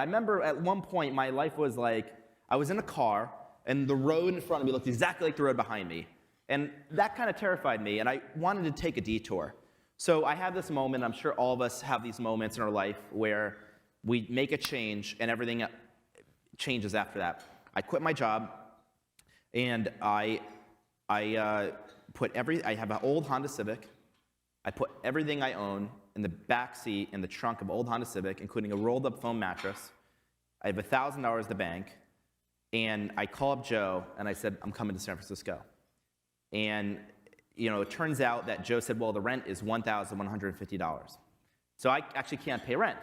I remember at one point my life was like, I was in a car, and the road in front of me looked exactly like the road behind me. And that kind of terrified me, and I wanted to take a detour. So I had this moment, I'm sure all of us have these moments in our life where we make a change and everything changes after that. I quit my job, and I have an old Honda Civic. I put everything I own in the back seat in the trunk of an old Honda Civic, including a rolled up foam mattress. I have $1,000 at the bank, and I call up Joe, and I said, I'm coming to San Francisco. And it turns out that Joe said, well, the rent is $1,150. So I actually can't pay rent.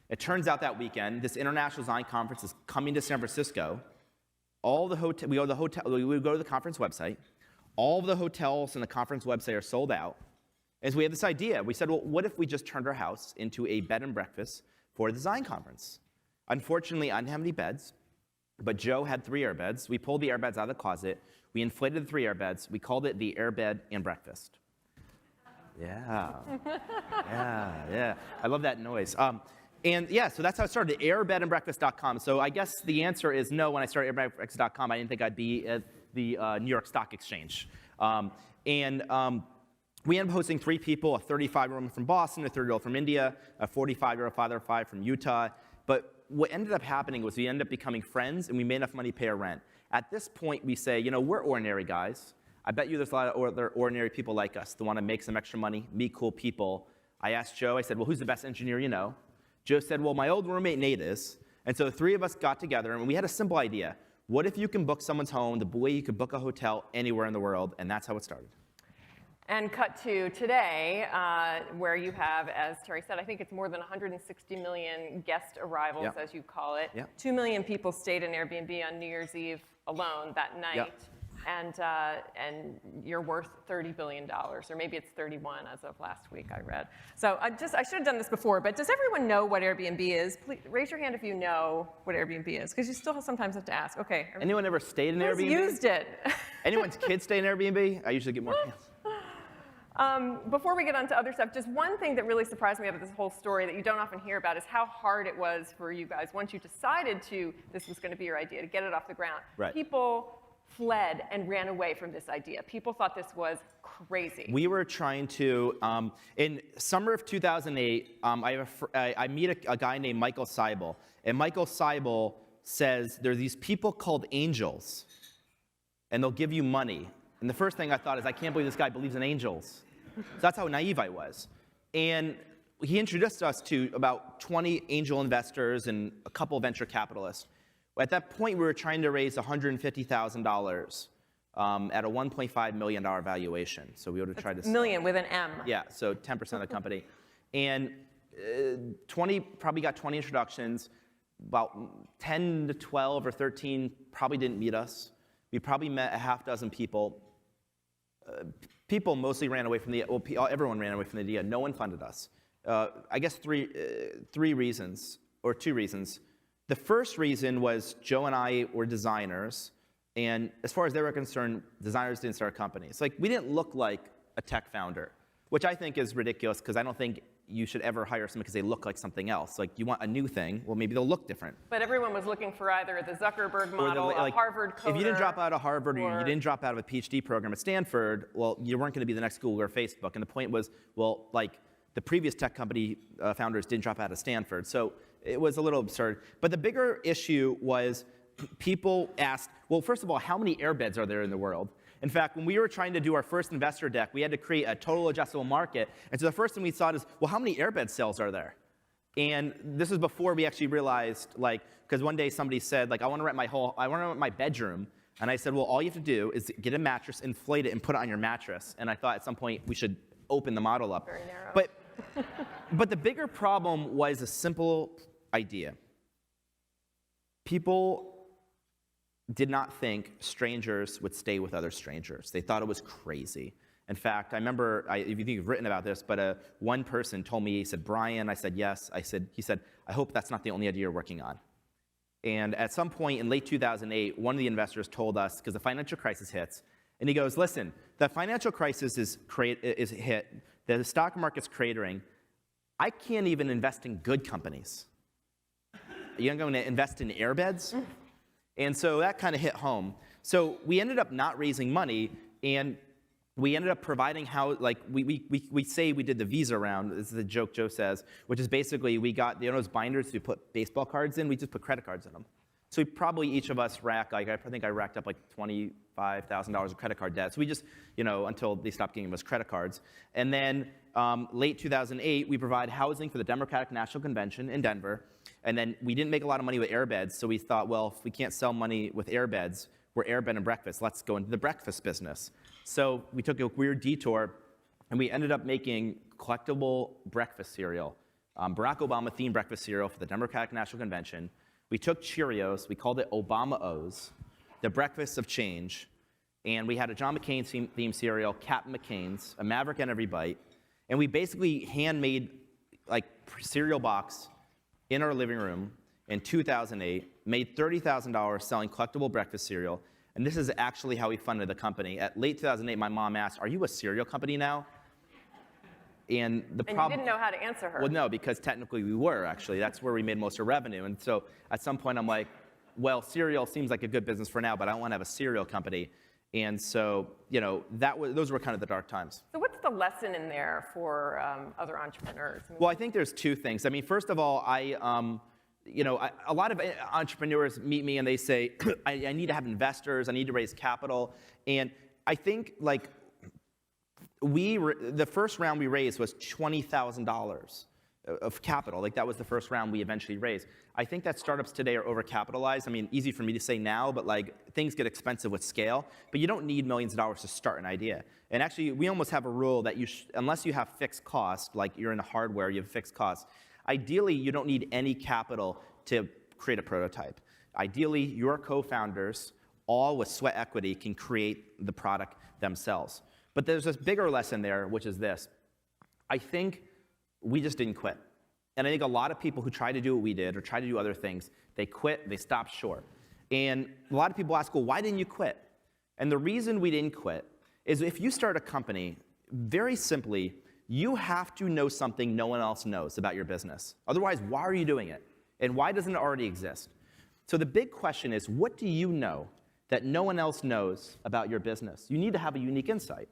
It turns out that weekend, this International Design Conference is coming to San Francisco. We go to the conference website. All of the hotels in the conference website are sold out. And so we had this idea. We said, well, what if we just turned our house into a bed and breakfast for the design conference? Unfortunately, I didn't have any beds, but Joe had 3 airbeds. We pulled the airbeds out of the closet. We inflated the 3 airbeds. We called it the Airbed and Breakfast. Yeah. Yeah. I love that noise. So that's how it started, airbedandbreakfast.com. So I guess the answer is no. When I started airbedandbreakfast.com, I didn't think I'd be at the New York Stock Exchange. We ended up hosting 3 people, a 35-year-old woman from Boston, a 30-year-old from India, a 45-year-old father of 5 from Utah. But what ended up happening was we ended up becoming friends, and we made enough money to pay our rent. At this point, we say, we're ordinary guys. I bet you there's a lot of other ordinary people like us that want to make some extra money, meet cool people. I asked Joe, I said, well, who's the best engineer you know? Joe said, well, my old roommate Nate is. And so the 3 of us got together, and we had a simple idea. What if you can book someone's home the way you could book a hotel anywhere in the world? And that's how it started. And cut to today, where you have, as Terry said, I think it's more than 160 million guest arrivals, as you call it. 2 million people stayed in Airbnb on New Year's Eve alone that night. And you're worth $30 billion, or maybe it's 31 as of last week, I read. So I should have done this before, but does everyone know what Airbnb is? Please raise your hand if you know what Airbnb is, because you still sometimes have to ask. Okay. Anyone ever stayed in Airbnb? Used it. Anyone's kids stay in Airbnb? I usually get more hands. Before we get on to other stuff, just one thing that really surprised me about this whole story that you don't often hear about is how hard it was for you guys once you decided this was going to be your idea, to get it off the ground. Right. People fled and ran away from this idea. People thought this was crazy. We were trying to, in summer of 2008, I meet a guy named Michael Seibel. And Michael Seibel says there are these people called angels, and they'll give you money. And the first thing I thought is, I can't believe this guy believes in angels. So that's how naive I was. And he introduced us to about 20 angel investors and a couple venture capitalists. At that point, we were trying to raise $150,000 at a $1.5 million valuation. So we would have tried to million with an M. Yeah, so 10% of the company. And 20 probably got 20 introductions. About 10 to 12 or 13 probably didn't meet us. We probably met a half dozen people. People mostly ran away from everyone ran away from the idea. No one funded us. I guess three reasons, or 2 reasons. The first reason was Joe and I were designers, and as far as they were concerned, designers didn't start companies. Like, we didn't look like a tech founder, which I think is ridiculous, because I don't think you should ever hire someone because they look like something else. Like, you want a new thing, well, maybe they'll look different. But everyone was looking for either the Zuckerberg model, a Harvard coder. If you didn't drop out of Harvard or you didn't drop out of a PhD program at Stanford, well, you weren't going to be the next Google or Facebook. And the point was, well, like, the previous tech company founders didn't drop out of Stanford. So it was a little absurd. But the bigger issue was people asked, well, first of all, how many airbeds are there in the world? In fact, when we were trying to do our first investor deck, we had to create a total addressable market. And so the first thing we thought is, well, how many airbed sales are there? And this was before we actually realized, because one day somebody said, I want to rent my bedroom. And I said, well, all you have to do is get a mattress, inflate it, and put it on your mattress. And I thought at some point we should open the model up. Very narrow. But the bigger problem was a simple idea. People did not think strangers would stay with other strangers. They thought it was crazy. In fact, I remember, if you think you've written about this, but one person told me, he said, Brian, I said, yes. He said, I hope that's not the only idea you're working on. And at some point in late 2008, one of the investors told us, because the financial crisis hits, and he goes, listen, the financial crisis is hit, the stock market's cratering. I can't even invest in good companies. you're going to invest in airbeds? And so that kind of hit home. So we ended up not raising money, and we ended up providing how, like, we say we did the Visa round. This is a joke Joe says, which is basically we got, those binders to put baseball cards in, we just put credit cards in them. So we probably, each of us racked, like, I think I racked up like $25,000 of credit card debt. So we just, until they stopped giving us credit cards. And then late 2008, we provide housing for the Democratic National Convention in Denver. And then we didn't make a lot of money with airbeds, so we thought, well, if we can't sell money with airbeds, we're airbed and breakfast. Let's go into the breakfast business. So we took a weird detour, and we ended up making collectible breakfast cereal, Barack Obama-themed breakfast cereal for the Democratic National Convention. We took Cheerios, we called it Obama O's, the breakfast of change, and we had a John McCain themed cereal, Captain McCain's, a Maverick in every bite, and we basically handmade like cereal box in our living room in 2008, made $30,000 selling collectible breakfast cereal, and this is actually how we funded the company. At late 2008, my mom asked, "Are you a cereal company now?" And the problem, you didn't know how to answer her. Well, no, because technically we were, actually. That's where we made most of our revenue. And so at some point I'm like, well, cereal seems like a good business for now, but I don't want to have a cereal company. And so, those were kind of the dark times. So what's the lesson in there for other entrepreneurs? Well, I think there's two things. I mean, first of all, a lot of entrepreneurs meet me and they say, I need to have investors, I need to raise capital. And I think, like, the first round we raised was $20,000 of capital. Like, that was the first round we eventually raised. I think that startups today are overcapitalized. I mean, easy for me to say now, but like, things get expensive with scale. But you don't need millions of dollars to start an idea. And actually, we almost have a rule that unless you have fixed cost, like you're in the hardware, you have fixed costs. Ideally, you don't need any capital to create a prototype. Ideally, your co-founders, all with sweat equity, can create the product themselves. But there's this bigger lesson there, which is this. I think we just didn't quit. And I think a lot of people who try to do what we did or try to do other things, they quit, they stop short. And a lot of people ask, well, why didn't you quit? And the reason we didn't quit is if you start a company, very simply, you have to know something no one else knows about your business. Otherwise, why are you doing it? And why doesn't it already exist? So the big question is, what do you know that no one else knows about your business? You need to have a unique insight.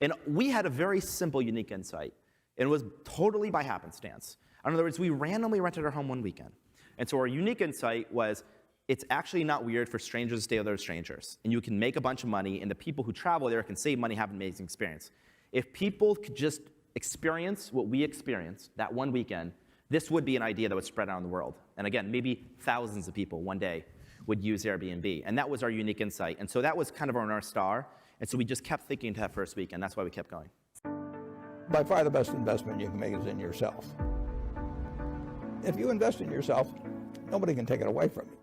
And we had a very simple, unique insight. And it was totally by happenstance. In other words, we randomly rented our home one weekend. And so our unique insight was, it's actually not weird for strangers to stay with other strangers. And you can make a bunch of money, and the people who travel there can save money, have an amazing experience. If people could just experience what we experienced that one weekend, this would be an idea that would spread out in the world. And again, maybe thousands of people one day would use Airbnb. And that was our unique insight. And so that was kind of our North Star. And so we just kept thinking into that first week, and that's why we kept going. By far the best investment you can make is in yourself. If you invest in yourself, nobody can take it away from you.